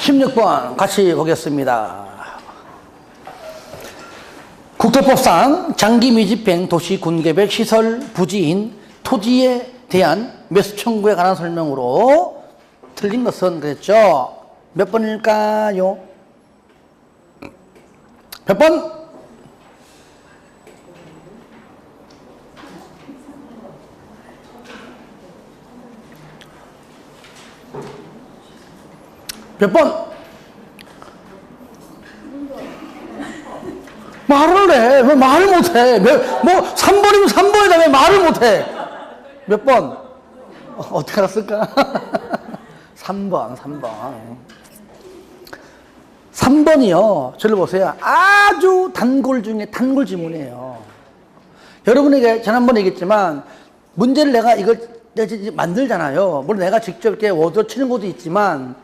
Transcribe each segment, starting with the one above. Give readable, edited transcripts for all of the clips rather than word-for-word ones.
16번 같이 보겠습니다. 국토법상 장기 미집행 도시 군계별 시설 부지인 토지에 대한 매수 청구에 관한 설명으로 틀린 것은 그랬죠. 몇 번일까요? 몇 번? 몇 번? 말을 해. 왜 말을 못해? 뭐 3번이면 3번이다. 왜 말을 못해? 몇 번? 어떻게 알았을까? 3번. 3번이요. 저를 보세요. 아주 단골 중에 단골 지문이에요. 여러분에게 지난번에 얘기했지만 문제를 내가 이걸 만들잖아요. 물론 내가 직접 이렇게 워드로 치는 것도 있지만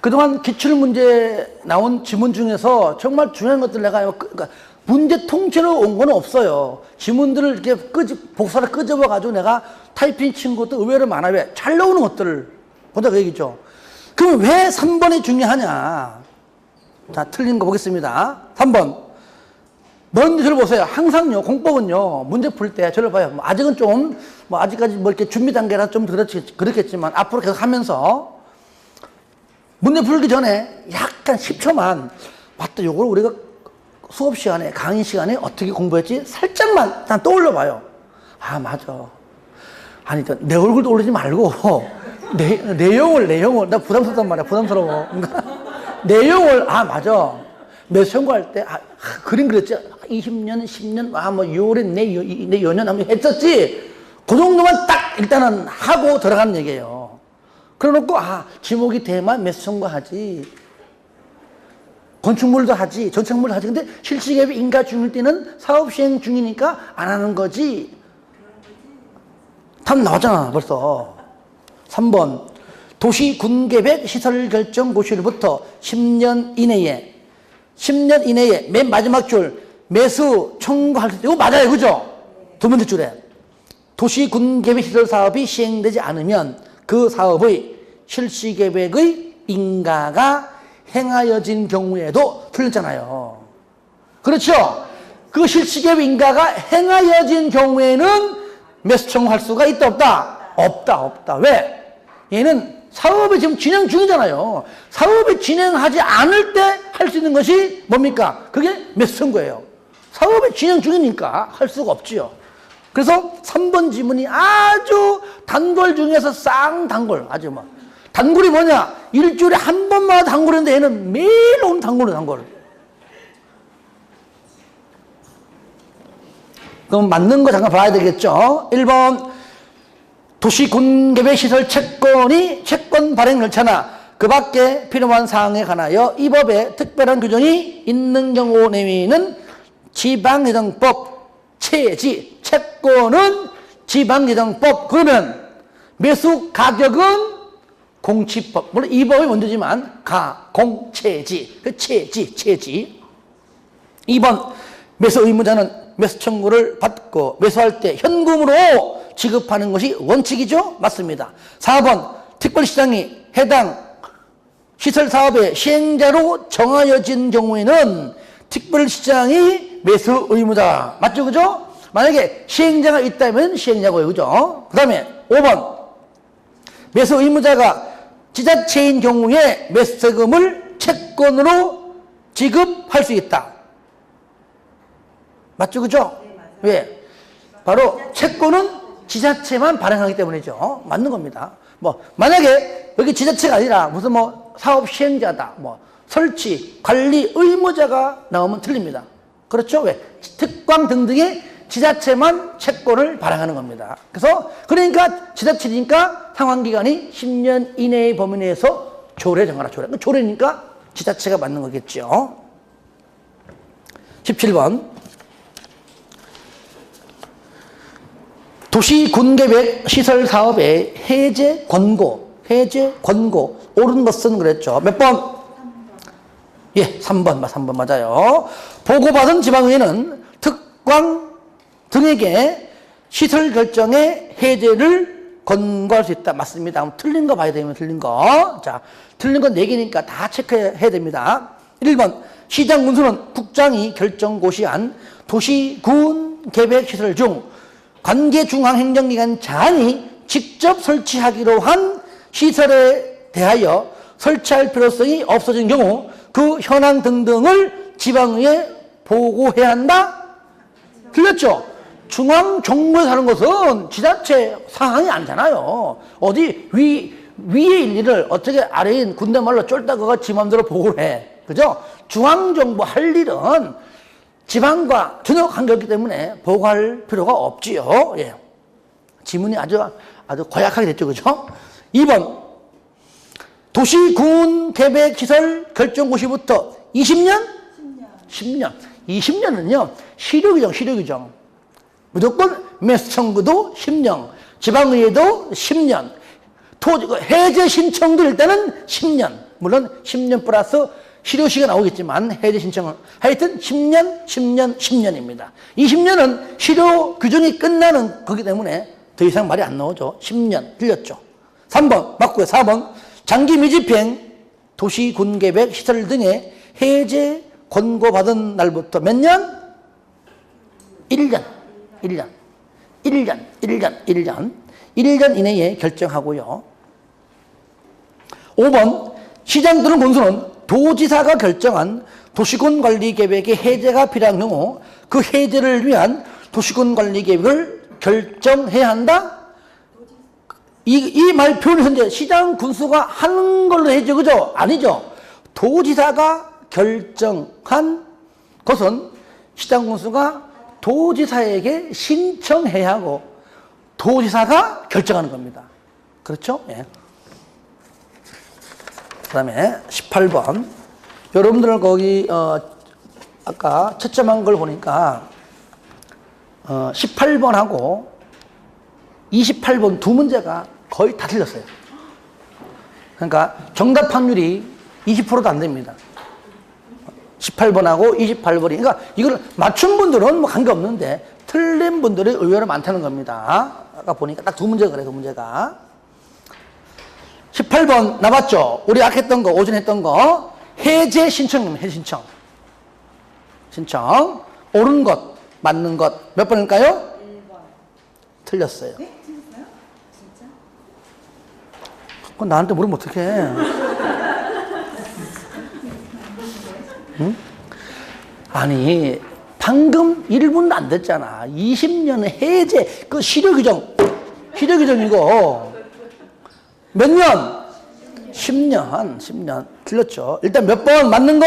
그동안 기출문제 나온 지문 중에서 정말 중요한 것들 내가 그러니까 문제 통째로 온 건 없어요. 지문들을 이렇게 복사를 끄집어가지고 내가 타이핑 친 것도 의외로 많아요. 왜? 잘 나오는 것들을 보자 그 얘기죠. 그럼 왜 3번이 중요하냐? 자, 틀린 거 보겠습니다. 3번. 먼저 저를 보세요. 항상요, 공법은요, 문제 풀 때 저를 봐요. 아직은 좀, 아직까지 이렇게 준비 단계라 좀 그렇겠지만 앞으로 계속 하면서 문제 풀기 전에 약간 10초만 맞다 요걸 우리가 수업 시간에 강의 시간에 어떻게 공부했지 살짝만 난 떠올려 봐요. 아 맞아. 아니 내 얼굴 떠올리지 말고 내용을 나 부담스럽단 말이야. 부담스러워. 내용을 맞아. 매수 청구할 때 그림 그렸지 20년 10년 6월에 내 연년 한번 했었지. 그 정도만 딱 일단은 하고 들어가는 얘기예요. 그래놓고 지목이 돼만 매수 청구하지 건축물도 하지 전착물도 하지 근데 실시계획 인가 중일 때는 사업 시행 중이니까 안 하는 거지. 답 나왔잖아 벌써. 3번 도시 군계획 시설 결정 고시로부터 10년 이내에 맨 마지막 줄 매수 청구할 때 이거 맞아요 그죠? 두 번째 줄에 도시 군계획 시설 사업이 시행되지 않으면 그 사업의 실시계획의 인가가 행하여진 경우에도 틀렸잖아요. 그렇죠? 그 실시계획 인가가 행하여진 경우에는 매수 청구할 수가 있다 없다? 없다. 왜? 얘는 사업이 지금 진행 중이잖아요. 사업이 진행하지 않을 때 할 수 있는 것이 뭡니까? 그게 매수 청구예요. 사업이 진행 중이니까 할 수가 없지요. 그래서 3번 지문이 아주 단골 중에서 쌍단골. 아주 단골이 뭐냐? 일주일에 한 번만 단골인데 얘는 매일 오는 단골. 그럼 맞는 거 잠깐 봐야 되겠죠? 1번 도시 군계획 시설 채권 발행 절차나 그 밖에 필요한 사항에 관하여 이 법에 특별한 규정이 있는 경우 내외는 지방예정법 채지 채권은 지방예정법. 그러면 매수 가격은 공치법. 물론 이 법이 먼저지만 공채지. 채지. 2번 매수 의무자는 매수 청구를 받고 매수할 때 현금으로 지급하는 것이 원칙이죠? 맞습니다. 4번 특별시장이 해당 시설사업의 시행자로 정하여진 경우에는 특별시장이 매수 의무자. 맞죠? 그죠? 만약에 시행자가 있다면 시행자고요. 그죠? 그 다음에 5번. 매수 의무자가 지자체인 경우에 매수세금을 채권으로 지급할 수 있다. 맞죠? 그죠? 네, 왜? 바로 채권은 지자체만 발행하기 때문이죠. 맞는 겁니다. 만약에 여기 지자체가 아니라 무슨 사업 시행자다. 설치, 관리 의무자가 나오면 틀립니다. 그렇죠? 왜? 특광 등등의 지자체만 채권을 발행하는 겁니다. 그러니까 지자체니까 상환기간이 10년 이내의 범위 내에서 조례 정하라. 조례니까 지자체가 맞는 거겠죠. 17번 도시 군계획 시설 사업의 해제 권고 옳은 것은 그랬죠. 몇 번? 3번 맞아요. 보고받은 지방의회는 특광 등에게 시설 결정의 해제를 권고할 수 있다. 맞습니다. 그럼 틀린 거 봐야 되면 틀린 거. 자, 틀린 건 4개니까 다 체크해야 됩니다. 1번, 시장 군수는 국장이 결정고시한 도시, 군, 계획 시설 중 관계 중앙행정기관 장이 직접 설치하기로 한 시설에 대하여 설치할 필요성이 없어진 경우 그 현황 등등을 지방의회에 보고해야 한다? 틀렸죠? 중앙정부에서 하는 것은 지자체 상황이 아니잖아요. 어디 위의 일을 어떻게 아래인 군대말로 쫄다가 지 맘대로 보고를 해. 그죠? 중앙정부 할 일은 지방과 전혀 관계없기 때문에 보고할 필요가 없지요. 예. 지문이 아주 고약하게 됐죠. 그죠? 2번. 도시, 군, 계획, 시설, 결정고시부터 20년? 10년. 20년은요, 시력이정. 무조건 매수청구도 10년, 지방의회도 10년, 해제 신청도 일단은 10년. 물론 10년 플러스 실효시가 나오겠지만 해제 신청은 하여튼 10년입니다. 20년은 실효 규정이 끝나는 거기 때문에 더 이상 말이 안 나오죠. 10년. 틀렸죠. 3번 맞고요. 4번 장기 미집행 도시 군계획 시설 등의 해제 권고받은 날부터 몇 년? 1년 이내에 결정하고요. 5번 시장 또는 군수는 도지사가 결정한 도시군 관리 계획의 해제가 필요한 경우 그 해제를 위한 도시군 관리 계획을 결정해야 한다? 이 말 표현이 현재 시장 군수가 하는 걸로 해죠. 그죠? 아니죠. 도지사가 결정한 것은 시장 군수가 도지사에게 신청해야 하고 도지사가 결정하는 겁니다. 그렇죠? 예. 그 다음에 18번. 여러분들 거기 아까 채점한 걸 보니까 18번하고 28번 두 문제가 거의 다 틀렸어요. 그러니까 정답 확률이 20%도 안 됩니다. 18번하고 28번이. 그러니까 이걸 맞춘 분들은 뭐 관계없는데 틀린 분들이 의외로 많다는 겁니다. 아까 보니까 딱 두 문제가 그래, 두 문제가. 18번 나왔죠? 우리 아까 했던 거, 오전에 했던 거. 해제 신청입니다. 해제 신청. 신청. 옳은 것, 맞는 것. 몇 번일까요? 1번. 틀렸어요. 네? 틀렸어요? 진짜? 그건 나한테 물으면 어떡해. 응? 아니, 방금 1분도 안 됐잖아. 20년의 해제, 그 실효규정이고. 몇 년? 10년. 틀렸죠. 일단 몇 번 맞는 거?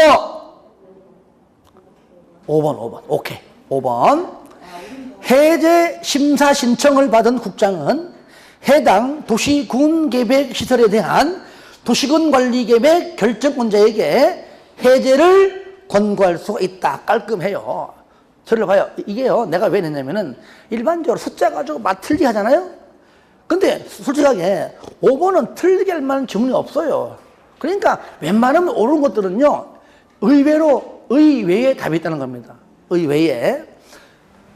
5번. 오케이. 5번. 해제 심사 신청을 받은 국장은 해당 도시 군 계획 시설에 대한 도시군 관리 계획 결정권자에게 해제를 권고할 수가 있다. 깔끔해요. 저를 봐요. 이게요, 내가 왜 냈냐면은 일반적으로 숫자 가지고 틀리게 하잖아요? 근데 솔직하게 5번은 틀리게 할 만한 지문이 없어요. 그러니까 웬만하면 옳은 것들은요, 의외에 답이 있다는 겁니다. 의외에.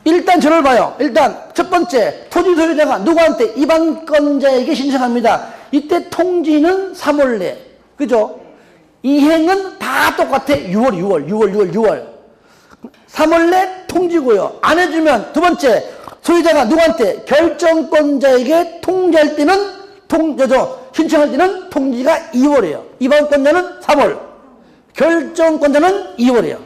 일단 저를 봐요. 일단 첫 번째, 토지 소유자가 누구한테 이반권자에게 신청합니다. 이때 통지는 3월 내. 그죠? 이행은 다 똑같아. 6월. 3월 내 통지고요. 안 해주면 두 번째, 소유자가 누구한테 결정권자에게 통지할 때는 신청할 때는 통지가 2월이에요. 이반권자는 3월, 결정권자는 2월이에요.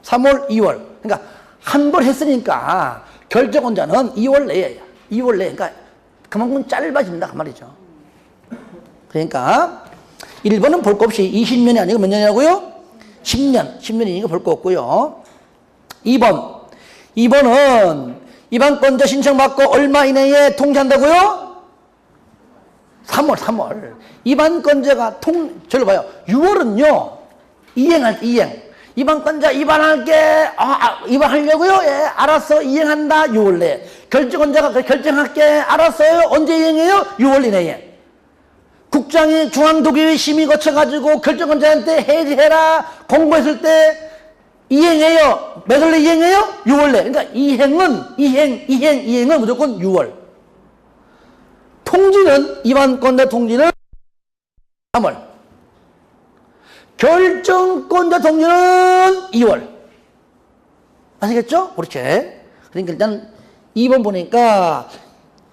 3월, 2월. 그러니까 한 번 했으니까 결정권자는 2월 내에. 그러니까 그만큼 짧아진다 그 말이죠. 그러니까 1번은 볼 거 없이 20년이 아니고 몇 년이라고요? 10년이니까 볼 거 없고요. 2번은 이반권자 신청받고 얼마 이내에 통지한다고요? 3월. 이반권자가 저를 봐요. 6월은요, 이행. 이반권자 이반할게. 이반하려고요? 예, 알았어. 이행한다. 6월 내에. 결정권자가 결정할게. 알았어요. 언제 이행해요? 6월 이내에. 국장이 중앙도교의 심의 거쳐가지고 결정권자한테 해제해라 공고했을 때 이행해요. 몇 월 내 이행해요? 6월 내. 그러니까 이행은 무조건 6월. 통지는, 이반권자 통지는 3월. 결정권자 통지는 2월. 아시겠죠? 그렇게. 그러니까 일단 2번 보니까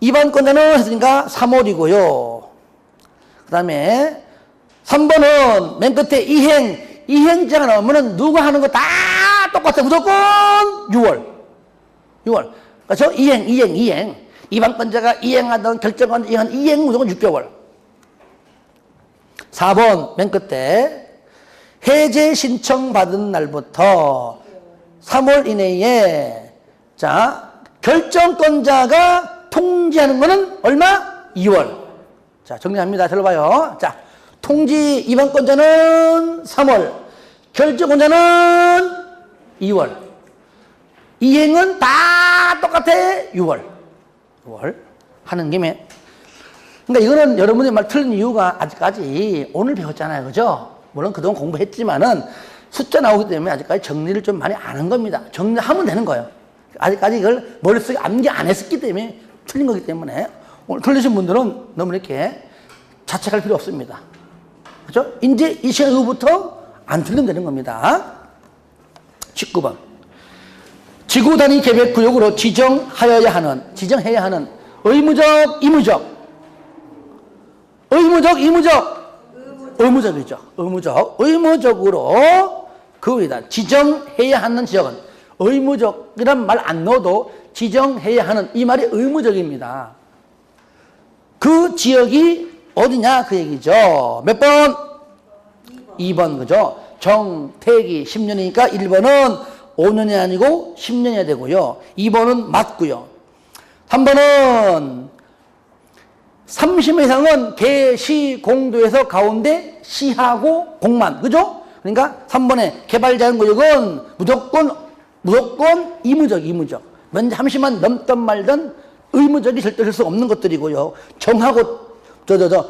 이반권자는 했으니까 3월이고요. 그 다음에 3번은 맨 끝에 이행자가 나오면은 누가 하는 거 다 똑같아. 무조건 6월. 6월. 그렇죠? 이행. 이반권자가 이행하던 결정권 이행 무조건 6개월. 4번 맨 끝에 해제 신청 받은 날부터 3월 이내에 자 결정권자가 통지하는 거는 얼마? 2월. 자 정리합니다. 잘 봐요. 자 통지 이반권자는 3월, 결정권자는 2월, 이행은 다 똑같아 6월. 하는 김에 그러니까 이거는 여러분이 말 틀린 이유가 아직까지 오늘 배웠잖아요. 그죠? 물론 그동안 공부했지만은 숫자 나오기 때문에 아직까지 정리를 좀 많이 안 한 겁니다. 정리하면 되는 거예요. 아직까지 이걸 머릿속에 암기 안 했었기 때문에 틀린 거기 때문에 오늘 틀리신 분들은 너무 이렇게 자책할 필요 없습니다. 그죠? 이제 이 시간 이후부터 안 틀리면 되는 겁니다. 19번. 지구 단위 계획 구역으로 지정해야 하는 의무적, 이무적. 의무적이죠. 의무적으로 그거이다. 지정해야 하는 지역은 의무적이란 말 안 넣어도 지정해야 하는 이 말이 의무적입니다. 그 지역이 어디냐 그 얘기죠. 몇 번? 2번 그죠? 정택이 10년이니까 1번은 5년이 아니고 10년이어야 되고요. 2번은 맞고요. 3번은 30명 이상은 개, 시, 공도에서 가운데 시하고 공만. 그죠? 그러니까 3번에 개발자연구역은 무조건 이무적. 먼저 30만 넘든 말든 의무적이 절대 될 수 없는 것들이고요. 정하고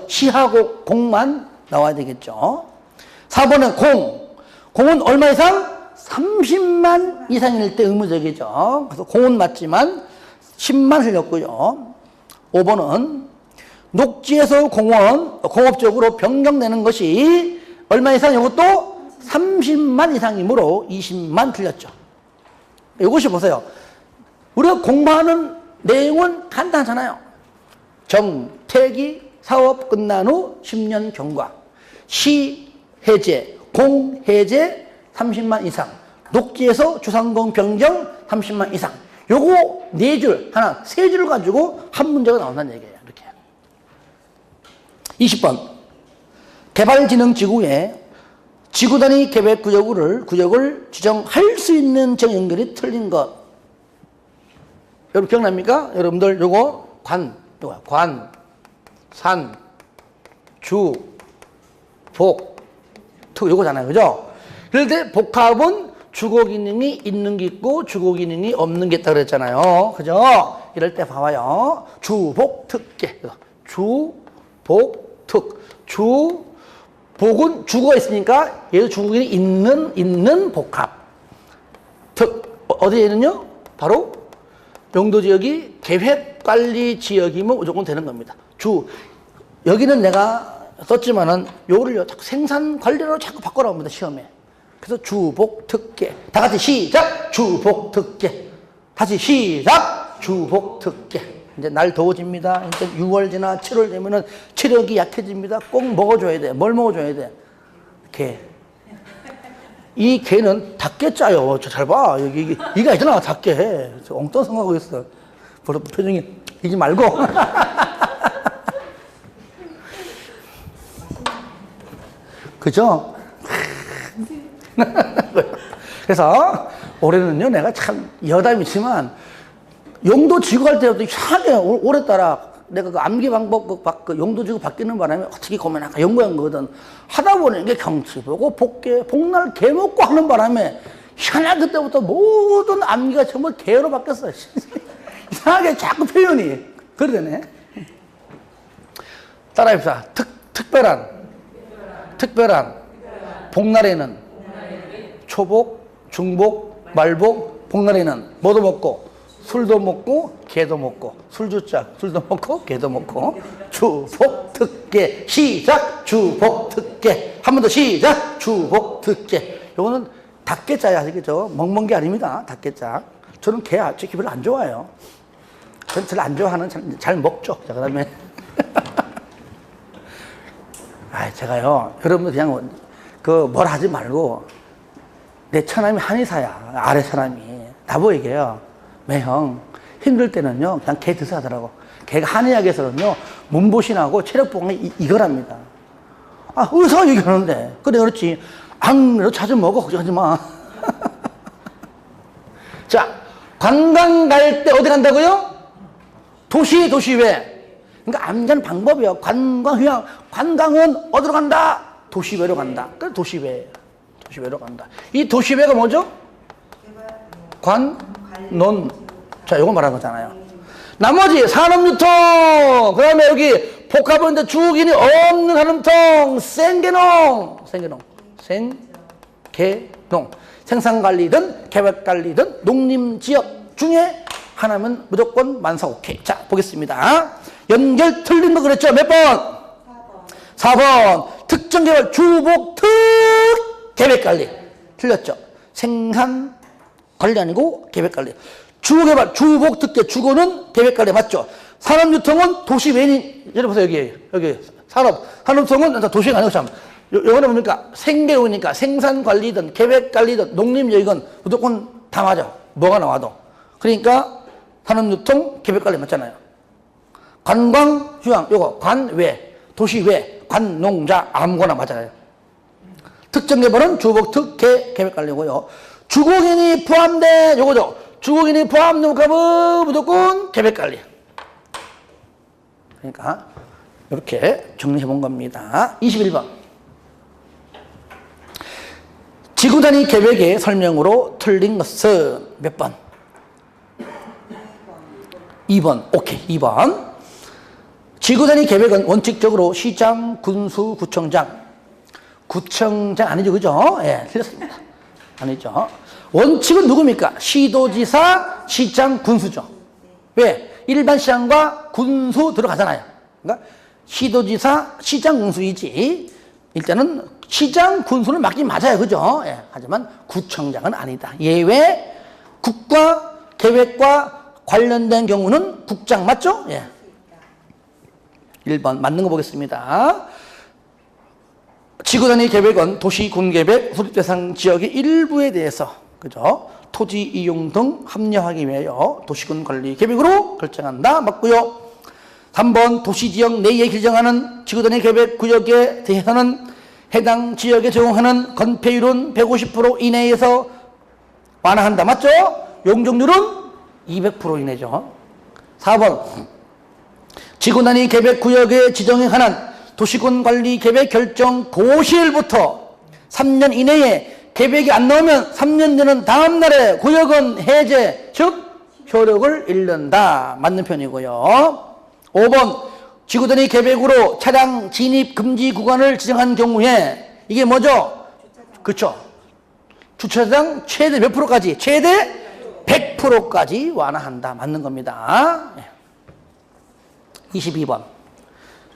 시하고 공만 나와야 되겠죠. 4번은 공은 얼마 이상? 30만 이상일 때 의무적이죠. 그래서 공은 맞지만 10만 흘렸고요. 5번은 녹지에서 공업적으로 변경되는 것이 얼마 이상? 이것도 30만 이상이므로 20만 틀렸죠. 이것이 보세요. 우리가 공부하는 내용은 간단하잖아요. 정택이 사업 끝난 후 10년 경과, 시 해제, 공 해제 30만 이상, 녹지에서 주상공 변경 30만 이상. 요거 4줄, 세 줄을 가지고 한 문제가 나온다는 얘기예요. 이렇게. 20번. 개발진흥지구에 지구 단위 계획 구역을 지정할 수 있는 지역 연결이 틀린 것. 여러분 기억납니까? 여러분들 요거 관, 산, 주, 복, 특 요거잖아요. 그죠? 그럴 때 복합은 주거 기능이 있는 게 있고 주거 기능이 없는 게 있다 그랬잖아요. 그죠? 이럴 때 봐봐요. 주복특계. 주복특. 주복은 주거가 있으니까 얘도 주거 기능이 있는 복합. 특. 어디에는요? 바로 용도지역이 계획관리지역이면 무조건 되는 겁니다. 여기는 내가 썼지만은 요거를요 자꾸 생산관리로 자꾸 바꿔라 합니다. 시험에. 그래서 주복특계. 다 같이 시작! 주복특계. 다시 시작! 주복특계. 이제 날 더워집니다. 이제 6월 지나 7월 되면은 체력이 약해집니다. 꼭 먹어줘야 돼. 뭘 먹어줘야 돼? 게. 이 개는 닭게 짜요. 잘 봐. 여기 이가 있잖아. 닭게. 엉뚱성하고 있어. 표정이 이지 말고. 그죠? 그래서 올해는요 내가 참 여담이지만 용도지구 할 때부터 이상하게 오늘따라 내가 그 암기 방법 그 용도지구 바뀌는 바람에 어떻게 고민할까 연구한 거거든. 하다 보니 이게 경치 보고 복날 개 먹고 하는 바람에 희한하게 그때부터 모든 암기가 전부 개로 바뀌었어. 이상하게 자꾸 표현이 그러네. 따라합시다. 특별한 복날에는 초복, 중복, 말복, 복날에는 뭐도 먹고 술도 먹고 개도 먹고, 술주자, 술도 먹고, 개도 먹고, 주복특계, 시작, 주복특계. 한 번 더 시작, 주복특계. 요거는 닭게자야, 아시겠죠? 먹는 게 아닙니다, 닭게자. 저는 개 솔직히 별로 안 좋아해요. 저는 별로 안 좋아하는, 잘 먹죠. 자, 그 다음에. 제가요, 여러분들 그냥, 뭘 하지 말고, 내 처남이 한의사야, 아래 처남이. 나보고 얘기해요. 매형, 힘들 때는요, 그냥 개 드세요 하더라고. 개가 한의학에서는요, 몸보신하고 체력 보강이 이거랍니다. 의사가 얘기하는데. 그래, 그렇지. 안 그래도 자주 먹어. 걱정하지 마. 자, 관광 갈 때 어디 간다고요? 도시 왜? 그러니까 암기하는 방법이요. 관광, 휴양. 관광은 어디로 간다? 도시외로 간다. 그래, 도시외. 도시외로 간다. 이 도시외가 뭐죠? 논. 자, 요거 말하는 거잖아요. 나머지 산업유통, 그 다음에 여기 복합은데 주기능이 없는 산업유통, 생계농. 생산관리든 계획관리든 농림지역 중에 하나면 무조건 만사 오케이. 자, 보겠습니다. 연결 틀린 거 그랬죠? 몇 번? 4번. 특정개발 주복특 계획관리. 틀렸죠? 생산관리 아니고 계획관리. 주거개발, 주복특계, 주거는 계획관리 맞죠? 산업유통은 도시 외인, 여러분 보세요, 여기. 산업유통은 도시가 아니고 참. 요거는 뭡니까? 생계용이니까 생산관리든 계획관리든 농림지역은 무조건 다 맞아. 뭐가 나와도. 그러니까 산업유통, 계획관리 맞잖아요. 관광, 휴양, 요거, 관외, 도시외, 관농자, 아무거나 맞아요. 특정개발은 주복특, 계획관리고요. 주거인이 포함된 요거죠. 주거인이 포함된 목합은 무조건 계획관리. 그러니까 이렇게 정리해 본 겁니다. 21번. 지구단위 계획의 설명으로 틀린 것은 몇 번? 2번. 오케이. 2번. 지구단위 계획은 원칙적으로 시장, 군수, 구청장 아니죠, 그죠? 예, 틀렸습니다. 아니죠. 원칙은 누굽니까? 시도지사, 시장, 군수죠. 왜? 일반 시장과 군수 들어가잖아요. 그러니까 시도지사, 시장, 군수이지. 일단은 시장, 군수는 맞긴 맞아요. 그죠? 예, 하지만 구청장은 아니다. 예외 국가 계획과 관련된 경우는 국장 맞죠? 예. 1번 맞는 거 보겠습니다. 지구단위 계획은 도시 군계획 수립 대상 지역의 일부에 대해서 그죠? 토지 이용 등 합리화하기 위하여 도시군 관리 계획으로 결정한다. 맞고요. 3번 도시지역 내에 규정하는 지구단위 계획 구역에 대해서는 해당 지역에 적용하는 건폐율은 150% 이내에서 완화한다. 맞죠? 용적률은 200% 이내죠. 4번 지구단위 계획 구역에 지정에 관한 도시군 관리 계획 결정 고시일부터 3년 이내에 계획이 안 나오면 3년 되는 다음 날에 구역은 해제, 즉 효력을 잃는다. 맞는 편이고요. 5번 지구단위 계획으로 차량 진입 금지 구간을 지정한 경우에 이게 뭐죠? 그렇죠. 주차장 최대 몇 프로까지? 최대 100%까지 완화한다. 맞는 겁니다. 22번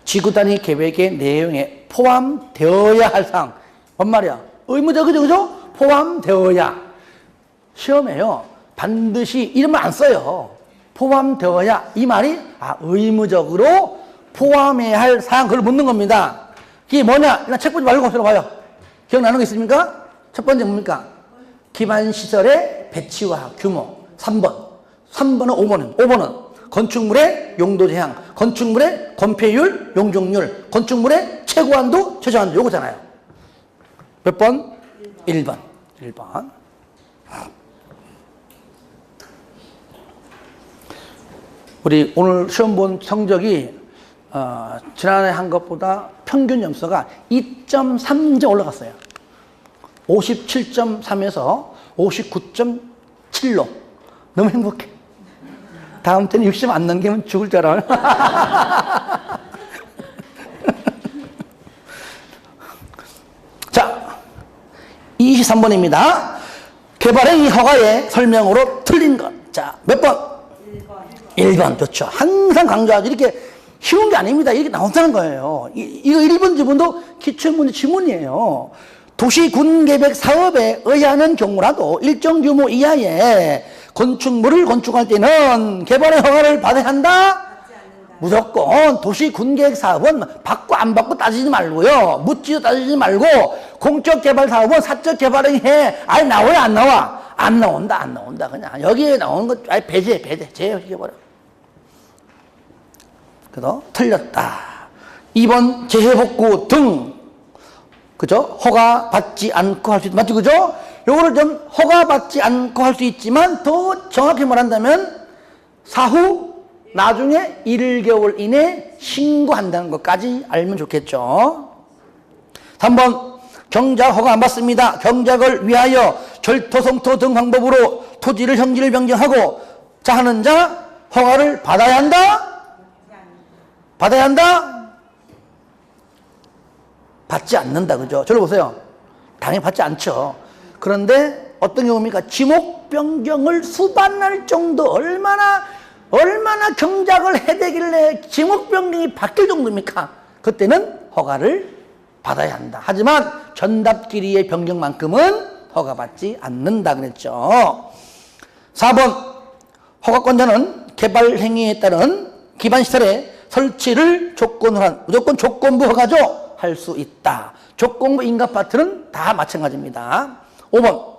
지구단위 계획의 내용에 포함되어야 할 사항. 뭔 말이야? 의무적, 그죠? 포함되어야. 시험에요. 반드시 이름을 안 써요. 포함되어야. 이 말이, 의무적으로 포함해야 할 사항, 그걸 묻는 겁니다. 그게 뭐냐? 일단 책 보지 말고 들어봐요. 기억나는 거 있습니까? 첫 번째 뭡니까? 기반시설의 배치와 규모. 3번. 3번은 5번은. 5번은 건축물의 용도 제한, 건축물의 건폐율, 용적률, 건축물의 최고한도, 최저한도 요거잖아요. 몇 번? 1번. 1번. 우리 오늘 시험 본 성적이 지난해 한 것보다 평균 점수가 2.3점 올라갔어요. 57.3에서 59.7로. 너무 행복해. 다음 때는 60 안 넘기면 죽을 줄 알아요. 자, 23번입니다. 개발행위 허가의 설명으로 틀린 것. 자, 몇 번? 1번 좋죠. 항상 강조하죠. 이렇게 쉬운 게 아닙니다. 이렇게 나온다는 거예요. 이거 1번 지문도 기출문제 지문이에요. 도시군계획 사업에 의하는 경우라도 일정 규모 이하의 건축물을 건축할 때는 개발의 허가를 받아야 한다? 무조건. 도시군계획 사업은 받고 안 받고 따지지 말고요. 묻지도 따지지 말고, 공적개발 사업은 사적개발을 해. 아예 나와야 안 나와? 안 나온다, 안 나온다. 그냥 여기에 나오는 것 아예 배제, 제외시켜버려. 그래서 틀렸다. 2번 재해복구 등, 그죠? 허가 받지 않고 할 수 있다. 맞죠? 그죠? 요거를 좀 허가 받지 않고 할 수 있지만 더 정확히 말한다면 사후 나중에 1개월 이내 신고한다는 것까지 알면 좋겠죠. 3번 경작 허가 안 받습니다. 경작을 위하여 절토, 성토 등 방법으로 토지를 형질을 변경하고 자 하는 자 허가를 받아야 한다? 받아야 한다? 받지 않는다. 그죠? 저를 보세요. 당연히 받지 않죠. 그런데 어떤 경우입니까? 지목 변경을 수반할 정도 얼마나 경작을 해대길래 지목 변경이 바뀔 정도입니까? 그때는 허가를 받아야 한다. 하지만 전답길이의 변경만큼은 허가받지 않는다 그랬죠. 4번 허가권자는 개발 행위에 따른 기반시설의 설치를 조건으로 한 무조건 조건부 허가죠. 할 수 있다. 조건부 인가파트는 다 마찬가지입니다. 5번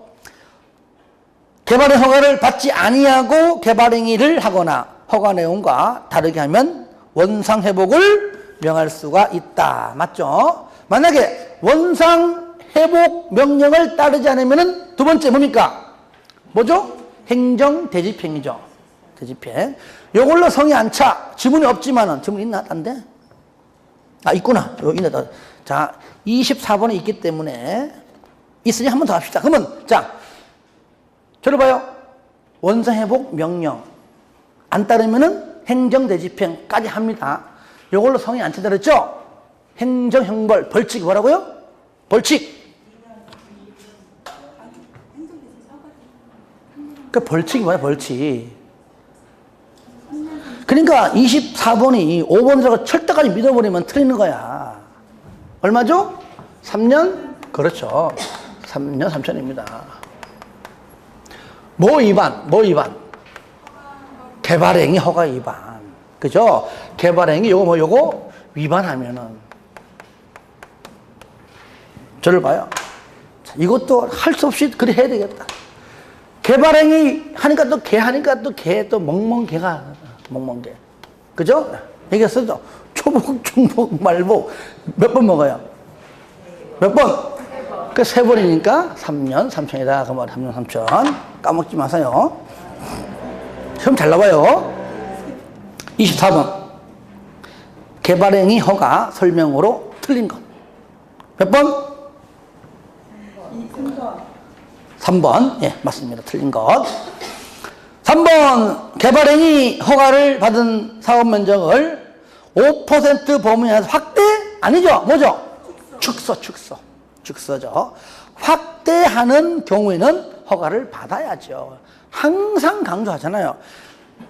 개발의 허가를 받지 아니하고 개발 행위를 하거나 허가 내용과 다르게 하면 원상회복을 명할 수가 있다. 맞죠? 만약에 원상회복 명령을 따르지 않으면 두 번째 뭡니까? 뭐죠? 행정대집행이죠. 대집행. 요걸로 성이 안 차. 지문이 없지만은 지문 있나? 안 돼? 아, 있구나. 여기 있네. 자, 24번에 있기 때문에 있으니 한 번 더 합시다. 그러면 자, 저를 봐요. 원상회복 명령 안 따르면은 행정대집행까지 합니다. 요걸로 성이 안 차다 그랬죠? 행정형벌, 벌칙이 뭐라고요? 벌칙. 그 벌칙이 뭐야, 벌칙. 그러니까 24번이 5번으로 철저까지 믿어버리면 틀리는 거야. 얼마죠? 3년? 그렇죠. 3년 3천입니다. 뭐 위반? 개발행위 허가 위반. 그죠? 개발행위 요거 위반하면은 저를 봐요. 이것도 할 수 없이 그래 해야 되겠다. 개발행위 하니까 또 개 또 멍멍개가 멍멍개. 그죠? 얘기했었죠? 초복, 중복, 말복. 몇 번 먹어요? 몇 번? 그 3번이니까 3년 3천이다. 그 말 3년 3천. 까먹지 마세요. 시험 잘 나와요. 24번. 개발행위 허가 설명으로 틀린 것. 몇 번? 3번. 예, 맞습니다. 틀린 것. 3번. 개발행위 허가를 받은 사업 면적을 5% 범위 내에서 확대? 아니죠. 뭐죠? 축소죠. 확대하는 경우에는 허가를 받아야죠. 항상 강조하잖아요.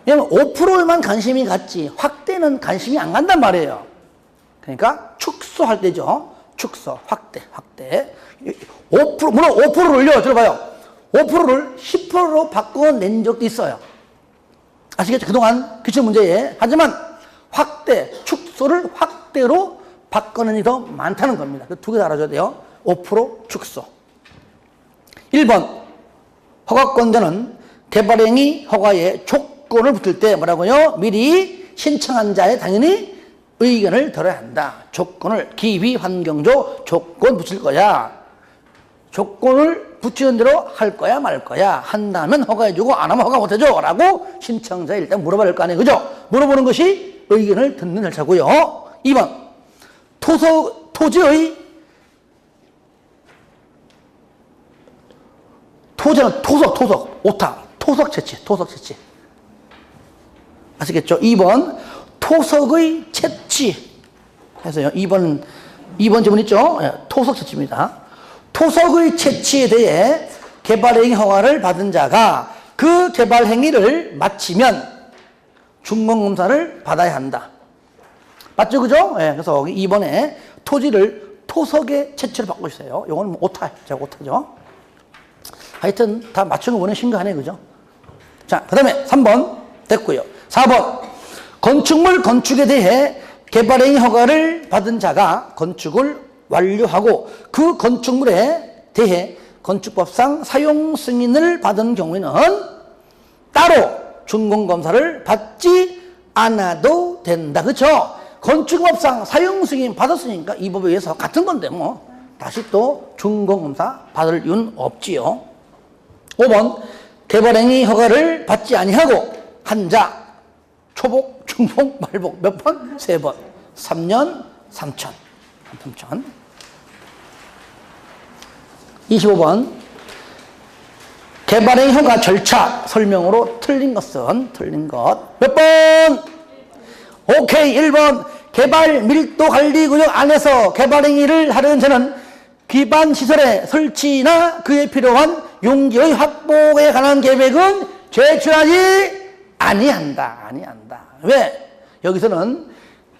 왜냐면 5%만 관심이 갔지 확대는 관심이 안 간단 말이에요. 그러니까 축소할 때죠. 축소, 확대. 5%, 물론 5%를 올려. 들어봐요. 5%를 10%로 바꿔낸 적도 있어요. 아시겠죠? 그동안 기출문제에. 하지만 확대, 축소를 확대로 바꿔낸 일이 더 많다는 겁니다. 그 두 개 다 알아줘야 돼요. 5% 축소. 1번. 허가권자는 개발행위 허가에 조건을 붙일 때 뭐라고요? 미리 신청한 자의 당연히 의견을 들어야 한다. 조건을 기후환경조 조건 붙일 거야. 조건을 붙이는 대로 할 거야 말 거야. 한다면 허가해주고 안 하면 허가 못해줘 라고 신청자에 일단 물어봐야 할 거 아니에요. 그죠? 물어보는 것이 의견을 듣는 절차고요. 2번 토지의 토지는 오타 토석 채취 아시겠죠? 2번 토석의 채취 해서요. 2번 지문 있죠? 토석 채취입니다. 토석의 채취에 대해 개발행위 허가를 받은 자가 그 개발행위를 마치면 준공검사를 받아야 한다. 맞죠? 그죠? 예, 그래서 여기 2번에 토지를 토석에 채취를 받고 있어요. 요거는 뭐 오타, 제가 오타죠. 하여튼 다 맞추는 거 원래 신기하네, 그죠? 자, 그 다음에 3번 됐고요. 4번 건축물 건축에 대해 개발행위 허가를 받은 자가 건축을 완료하고 그 건축물에 대해 건축법상 사용 승인을 받은 경우에는 따로 준공검사를 받지 않아도 된다. 그렇죠? 건축법상 사용 승인 받았으니까 이 법에 의해서 같은 건데 뭐 다시 또 준공검사 받을 이유는 없지요. 5번 개발행위 허가를 받지 아니하고 한자 초복, 중복, 말복 몇 번? 3번. 3년 3천. 3천. 25번 개발행위 허가 절차 설명으로 틀린 것은 틀린 것 몇 번? 오케이. 1번 개발 밀도 관리 구역 안에서 개발행위를 하려는 자는 기반 시설의 설치나 그에 필요한 용지의 확보에 관한 계획은 제출하지 아니한다. 왜? 여기서는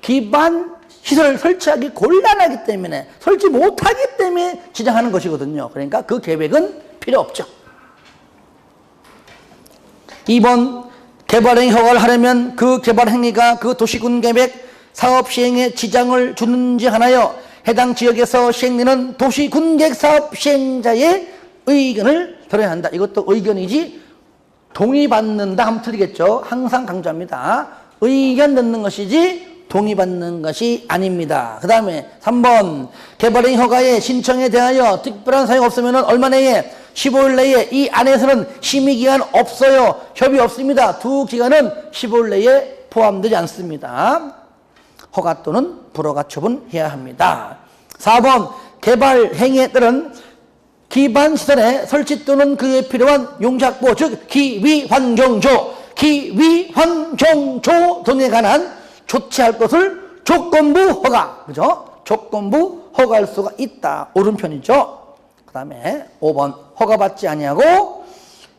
기반 시설을 설치하기 곤란하기 때문에 설치 못하기 때문에 지정하는 것이거든요. 그러니까 그 계획은 필요 없죠. 2번 개발행위 허가를 하려면 그 개발행위가 그 도시군 계획 사업 시행에 지장을 주는지 하나요. 해당 지역에서 시행되는 도시군 계획 사업 시행자의 의견을 들어야 한다. 이것도 의견이지 동의받는다 하면 틀리겠죠. 항상 강조합니다. 의견 듣는 것이지 동의받는 것이 아닙니다. 그 다음에 3번 개발행위 허가의 신청에 대하여 특별한 사유가 없으면 얼마 내에 15일 내에 이 안에서는 심의기간 없어요. 협의 없습니다. 두 기간은 15일 내에 포함되지 않습니다. 허가 또는 불허가 처분해야 합니다. 4번 개발 행위에 따른 기반 시설의 설치 또는 그에 필요한 용지 확보 즉 기위환경조 등에 관한 조치할 것을 조건부 허가, 그죠? 조건부 허가할 수가 있다. 오른편이죠. 그 다음에 5번 허가받지 아니하고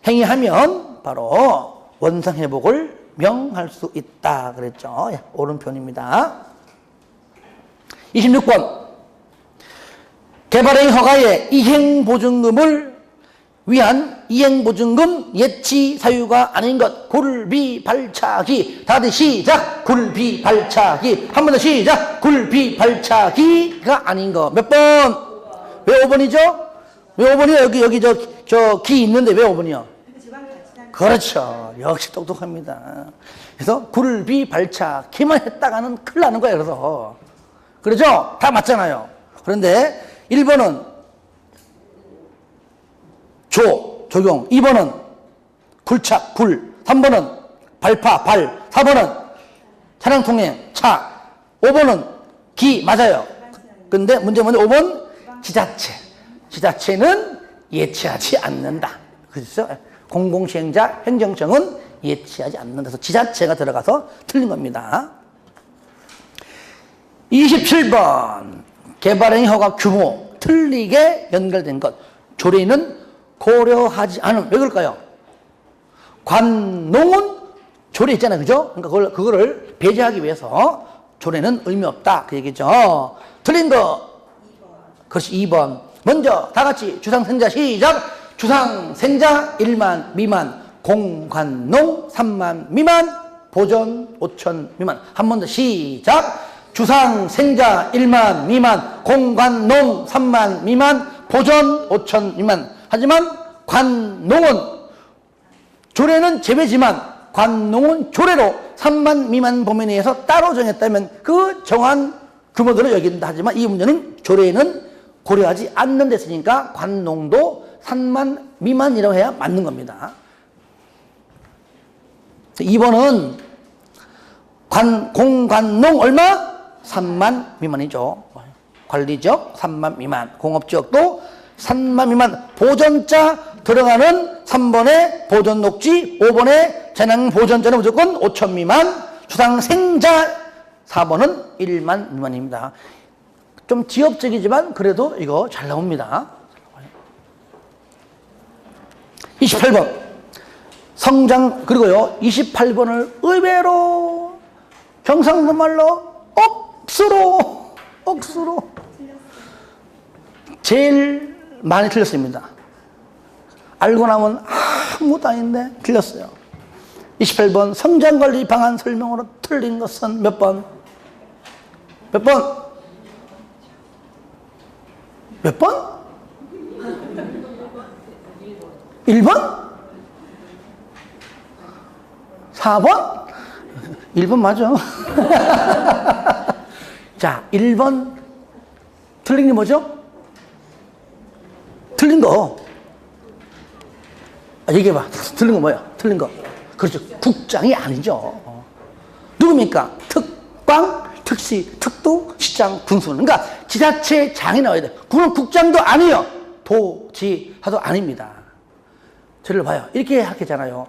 행위하면 바로 원상회복을 명할 수 있다 그랬죠. 예, 오른편입니다. 26번 개발행위 허가에 이행보증금을 위한 이행보증금 예치 사유가 아닌 것 굴비발차기. 다들 시작. 굴비발차기. 한 번 더 시작. 굴비발차기가 아닌 거 몇 번? 왜 5번이죠? 왜 5번이요? 여기 저 기 있는데 왜 5번이요? 그렇죠. 역시 똑똑합니다. 그래서 굴비발차기만 했다가는 큰일 나는 거예요. 그래서 그렇죠? 다 맞잖아요. 그런데 1번은 적용, 2번은 굴착, 3번은 발파, 4번은 차량 통행, 차, 5번은 기, 맞아요. 근데 문제 뭐냐? 5번 지자체는 예치하지 않는다. 그렇죠? 공공시행자 행정청은 예치하지 않는다. 그래서 지자체가 들어가서 틀린 겁니다. 27번 개발행위 허가 규모 틀리게 연결된 것 조례는 고려하지 않음. 왜 그럴까요? 관농은 조례 있잖아요. 그죠? 그러니까 그거를 배제하기 위해서 조례는 의미 없다. 그 얘기죠. 틀린 거. 그것이 2번. 먼저 다 같이 주상생자 시작. 주상생자 1만 미만, 공관농 3만 미만, 보전 5천 미만. 한 번 더 시작. 주상생자 1만 미만, 공관농 3만 미만, 보전 5천 미만. 하지만 관농은 조례는 제외지만 관농은 조례로 3만 미만 범위 내에서 따로 정했다면 그 정한 규모들을 여긴다. 하지만 이 문제는 조례는 고려하지 않는 데 있으니까 관농도 3만 미만이라고 해야 맞는 겁니다. 2번은 공관농 얼마? 3만 미만이죠. 관리지역 3만 미만, 공업지역도 3만 미만, 보전자 들어가는 3번의 보전녹지, 5번의 재난보전자는 무조건 5천 미만, 주상생자 4번은 1만 미만입니다. 좀 지역적이지만 그래도 이거 잘 나옵니다. 28번 성장, 그리고요, 28번을 의외로 경상도 말로 억수로 제일 많이 틀렸습니다. 알고 나면 아무것도 아닌데 틀렸어요. 28번 성장관리 방안 설명으로 틀린 것은 몇 번? 몇 번? 몇 번? 1번? 4번? 1번 맞아. 자, 1번 틀린 게 뭐죠? 틀린 거. 얘기해봐. 틀린 거 뭐야? 틀린 거. 그렇죠. 국장이 아니죠. 누굽니까? 특광, 특시, 특도, 시장, 군수는. 그러니까 지자체 장이 나와야 돼. 그건 국장도 아니에요. 도지사도 아닙니다. 저를 봐요. 이렇게 하겠잖아요.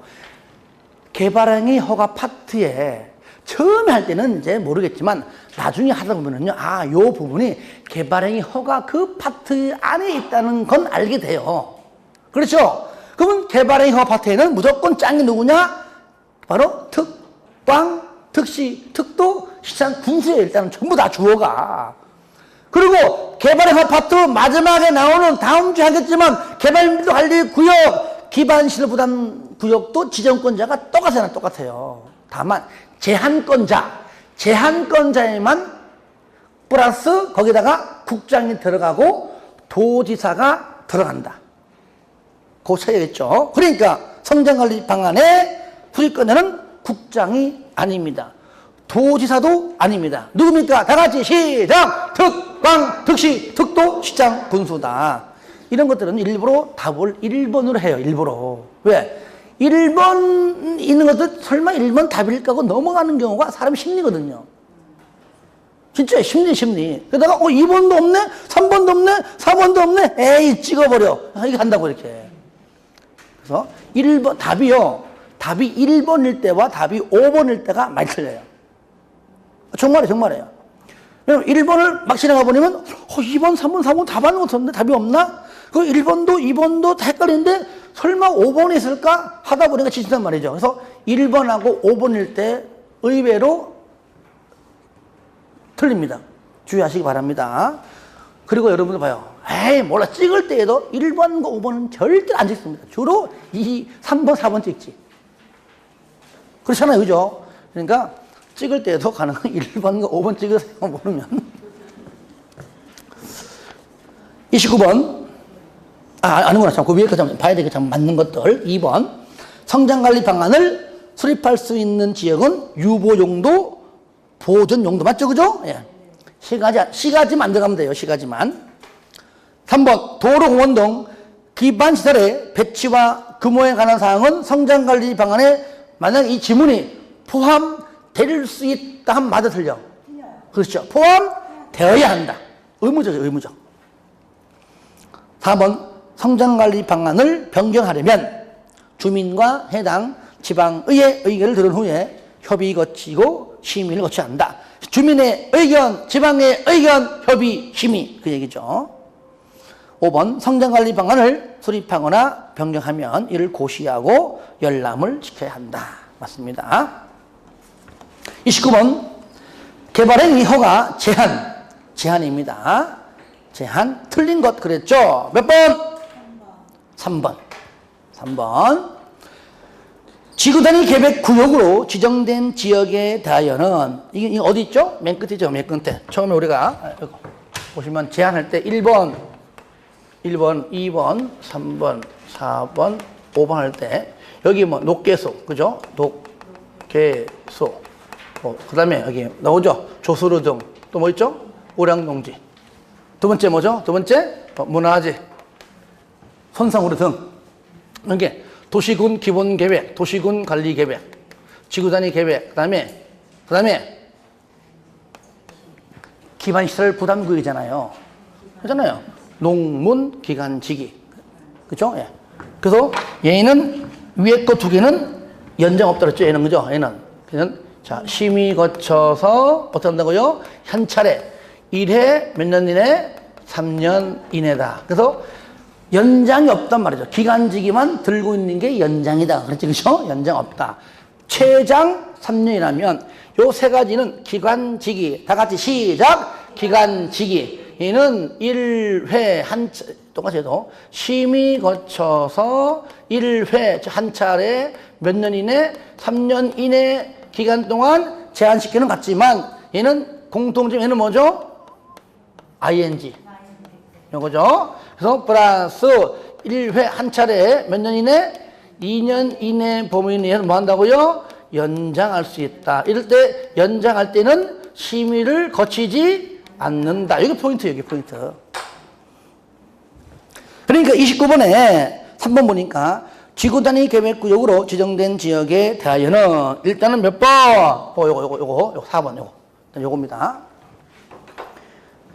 개발행위 허가 파트에 처음에 할 때는 이제 모르겠지만 나중에 하다 보면은요, 아, 요 부분이 개발행위 허가 그 파트 안에 있다는 건 알게 돼요. 그렇죠? 그러면 개발행위 허가 파트에는 무조건 짱이 누구냐? 바로 특광, 특시, 특도, 시장, 군수에 일단은 전부 다 주어가. 그리고 개발행위 허가 파트 마지막에 나오는 다음 주에 하겠지만 개발민도 관리 구역, 기반시설 부담 구역도 지정권자가 똑같아요. 다만 제한권자에만 플러스 거기다가 국장이 들어가고 도지사가 들어간다. 그 차이겠죠. 그러니까 성장관리 방안의 수립권자는 국장이 아닙니다. 도지사도 아닙니다. 누굽니까? 다 같이 시작! 특광, 특시, 특도, 시장, 군수다. 이런 것들은 일부러 답을 1번으로 해요. 일부러. 왜? 1번 있는 것도 설마 1번 답일까 하고 넘어가는 경우가 사람 심리거든요. 진짜 심리. 그러다가 2번도 없네? 3번도 없네? 4번도 없네? 에이, 찍어버려. 이거 한다고 이렇게. 그래서 1번, 답이 1번일 때와 답이 5번일 때가 많이 틀려요. 정말이에요. 왜냐면 1번을 막 지나가 보면 2번, 3번, 4번 다 받는 것 같은데 답이 없나? 그 1번도 2번도 다 헷갈리는데 설마 5번이 있을까? 하다 보니까 지친단 말이죠. 그래서 1번하고 5번일 때 의외로 틀립니다. 주의하시기 바랍니다. 그리고 여러분들 봐요. 에이, 몰라. 찍을 때에도 1번과 5번은 절대 안 찍습니다. 주로 3번, 4번 찍지. 그렇잖아요. 그죠? 그러니까 찍을 때에도 가능한 1번과 5번 찍으세요. 모르면. 29번. 아는구나. 참, 그 위에 거 참 봐야 되겠죠. 참 맞는 것들. 2번. 성장관리 방안을 수립할 수 있는 지역은 유보용도, 보존용도. 맞죠? 그죠? 예. 시가지만 들어가면 돼요. 시가지만. 3번. 도로, 공원 등 기반시설의 배치와 규모에 관한 사항은 성장관리 방안에 만약 이 지문이 포함될 수 있다 하면 맞아 틀려? 그렇죠. 포함되어야 한다. 의무적이죠. 의무적. 4번. 성장관리 방안을 변경하려면 주민과 해당 지방의회 의견을 들은 후에 협의 거치고 심의를 거쳐야 한다. 주민의 의견, 지방의 의견, 협의, 심의 그 얘기죠. 5번 성장관리 방안을 수립하거나 변경하면 이를 고시하고 열람을 지켜야 한다. 맞습니다. 29번 개발행위 허가 제한입니다. 제한 틀린 것 그랬죠? 몇 번? 3번. 지구단위 계획 구역으로 지정된 지역에 대하여는 이게 어디 있죠? 맨 끝이죠. 맨 끝에. 처음에 우리가 보시면 제한할 때 1번, 2번, 3번, 4번, 5번 할 때 여기 뭐 녹개소, 그죠? 녹개소. 그 다음에 여기 나오죠? 조수로 등. 또 뭐 있죠? 오량농지. 두 번째 뭐죠? 두 번째 문화재. 선상으로 등. 이게 도시군 기본계획, 도시군 관리계획, 지구단위 계획, 그 다음에 기반시설 부담구역이잖아요. 그렇잖아요. 농문 기간지기. 그죠? 예. 그래서 얘는 위에 거 두 개는 연장 없다 그랬죠? 얘는 그죠? 얘는. 자, 심의 거쳐서 어떻게 한다고요? 한 차례. 1회 몇 년 이내? 3년 이내다. 그래서 연장이 없단 말이죠. 기간직이만 들고 있는 게 연장이다. 그렇지, 그죠? 연장 없다. 최장 3년이라면 요 세 가지는 기간직이, 다 같이 시작! 기간직이. 얘는 1회 똑같이 해도 심의 거쳐서 1회 한 차례 몇 년 이내, 3년 이내 기간 동안 제한시키는 같지만 얘는 공통점, 얘는 뭐죠? ing. 요거죠. 그래서 플러스 1회 한 차례 몇 년 이내? 2년 이내 범위 내에는 뭐 한다고요? 연장할 수 있다. 이럴 때 연장할 때는 심의를 거치지 않는다. 이게 포인트예요. 이게 포인트. 그러니까 29번에 3번 보니까 지구단위 계획구역으로 지정된 지역에 대하여는 일단은 몇 번? 요거 4번 요겁니다.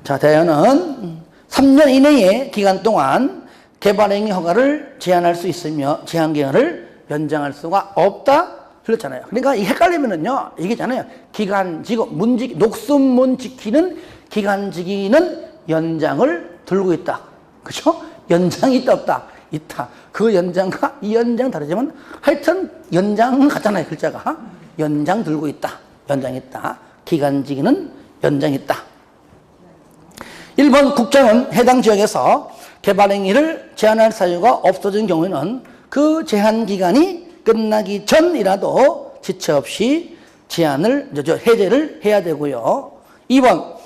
자, 대하여는 3년 이내의 기간 동안 개발행위 허가를 제한할 수 있으며 제한기간을 연장할 수가 없다. 그렇잖아요. 그러니까 이 헷갈리면은요, 이게잖아요. 기간지구, 녹슨문 지키는 기간지기는 연장을 들고 있다. 그죠? 연장이 있다, 없다? 있다. 그 연장과 이 연장 다르지만 하여튼 연장은 같잖아요. 글자가. 연장 들고 있다. 연장 있다. 기간지기는 연장 있다. 1번 국장은 해당 지역에서 개발행위를 제한할 사유가 없어진 경우에는 그 제한 기간이 끝나기 전이라도 지체 없이 해제를 해야 되고요. 2번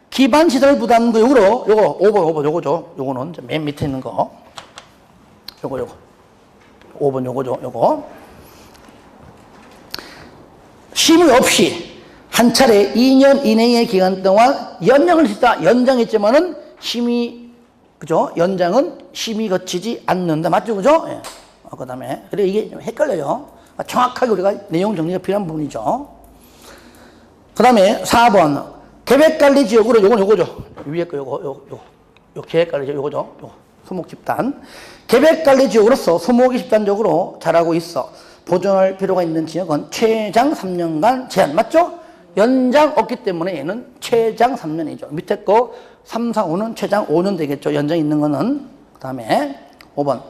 기반시설 부담구역으로 요거 5번 요거죠. 요거는 맨 밑에 있는 거. 요거 5번 요거죠. 요거 심의 없이 한 차례 2년 이내의 기간 동안 연장을 했다. 연장했지만은 심의, 그죠? 연장은 심의 거치지 않는다. 맞죠? 그죠? 예. 그 다음에. 그래, 이게 좀 헷갈려요. 정확하게 우리가 내용 정리가 필요한 부분이죠. 그 다음에 4번. 계획관리 지역으로, 요건 요거죠. 위에 거 요 계획관리 지역 요거죠. 소목 집단. 계획관리 지역으로서 소목이 집단적으로 자라고 있어 보존할 필요가 있는 지역은 최장 3년간 제한. 맞죠? 연장 없기 때문에 얘는 최장 3년이죠. 밑에 거 3, 4, 5는 최장 5년 되겠죠. 연장 있는 거는. 그 다음에 5번.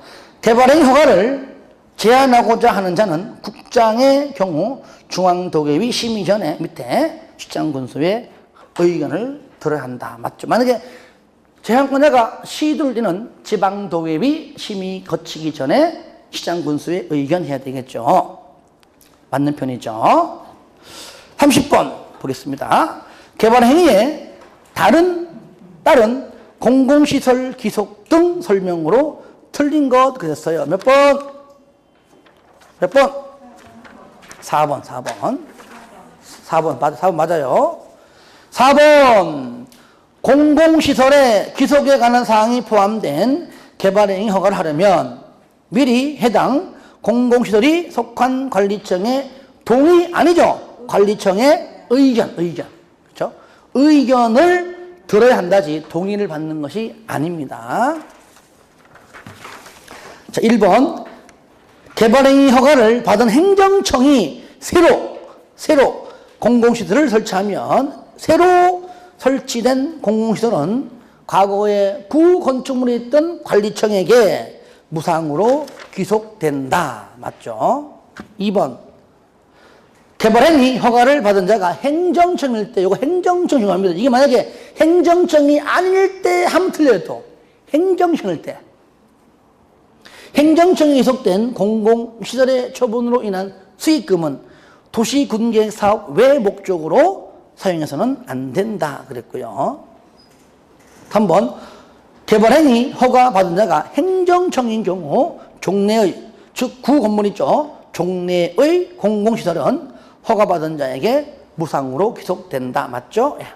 개발행 허가를 제한하고자 하는 자는 국장의 경우 중앙도계위 심의 전에 밑에 시장군수의 의견을 들어야 한다. 맞죠? 만약에 제한권자가 시도를 띠는 지방도계위 심의 거치기 전에 시장군수의 의견해야 되겠죠. 맞는 편이죠. 30번 보겠습니다. 개발행위에 다른 공공시설 기속 등 설명으로 틀린 것 그랬어요. 몇 번? 4번. 4번 맞아요. 4번. 공공시설의 기속에 관한 사항이 포함된 개발행위 허가를 하려면 미리 해당 공공시설이 속한 관리청의 동의 아니죠. 관리청의 의견. 그렇죠? 의견을 들어야 한다지 동의를 받는 것이 아닙니다. 자, 1번. 개발행위 허가를 받은 행정청이 새로 공공시설을 설치하면 새로 설치된 공공시설은 과거에 구건축물이 있던 관리청에게 무상으로 귀속된다. 맞죠? 2번. 개발행위 허가를 받은 자가 행정청일 때, 이거 행정청 중요합니다. 이게 만약에 행정청이 아닐 때 하면 틀려요, 또. 행정청일 때. 행정청에 귀속된 공공시설의 처분으로 인한 수익금은 도시군계 사업 외 목적으로 사용해서는 안 된다. 그랬고요. 3번. 개발행위 허가 받은 자가 행정청인 경우 종래의, 즉 구건물 있죠. 종래의 공공시설은 허가받은 자에게 무상으로 귀속된다. 맞죠? 예.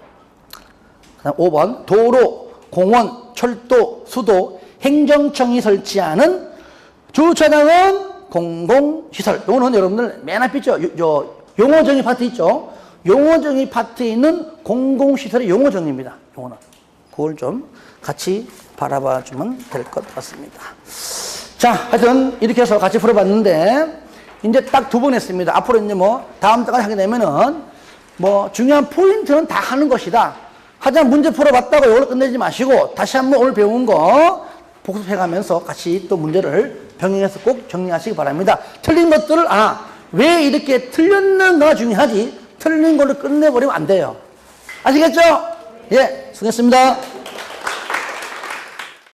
그다음 5번. 도로, 공원, 철도, 수도, 행정청이 설치하는 주차장은 공공시설. 요거는 여러분들 맨 앞에 있죠. 용어정의 파트 있죠. 용어정의 파트에 있는 공공시설의 용어정의입니다. 요거는. 그걸 좀 같이 바라봐 주면 될 것 같습니다. 자, 하여튼 이렇게 해서 같이 풀어봤는데 이제 딱 2번 했습니다. 앞으로 이제 뭐 다음 달까지 하게 되면은 뭐 중요한 포인트는 다 하는 것이다. 하지만 문제 풀어봤다고 이걸 끝내지 마시고 다시 한번 오늘 배운 거 복습해가면서 같이 또 문제를 병행해서 꼭 정리하시기 바랍니다. 틀린 것들을, 왜 이렇게 틀렸는가 중요하지, 틀린 걸로 끝내버리면 안 돼요. 아시겠죠? 예, 수고했습니다.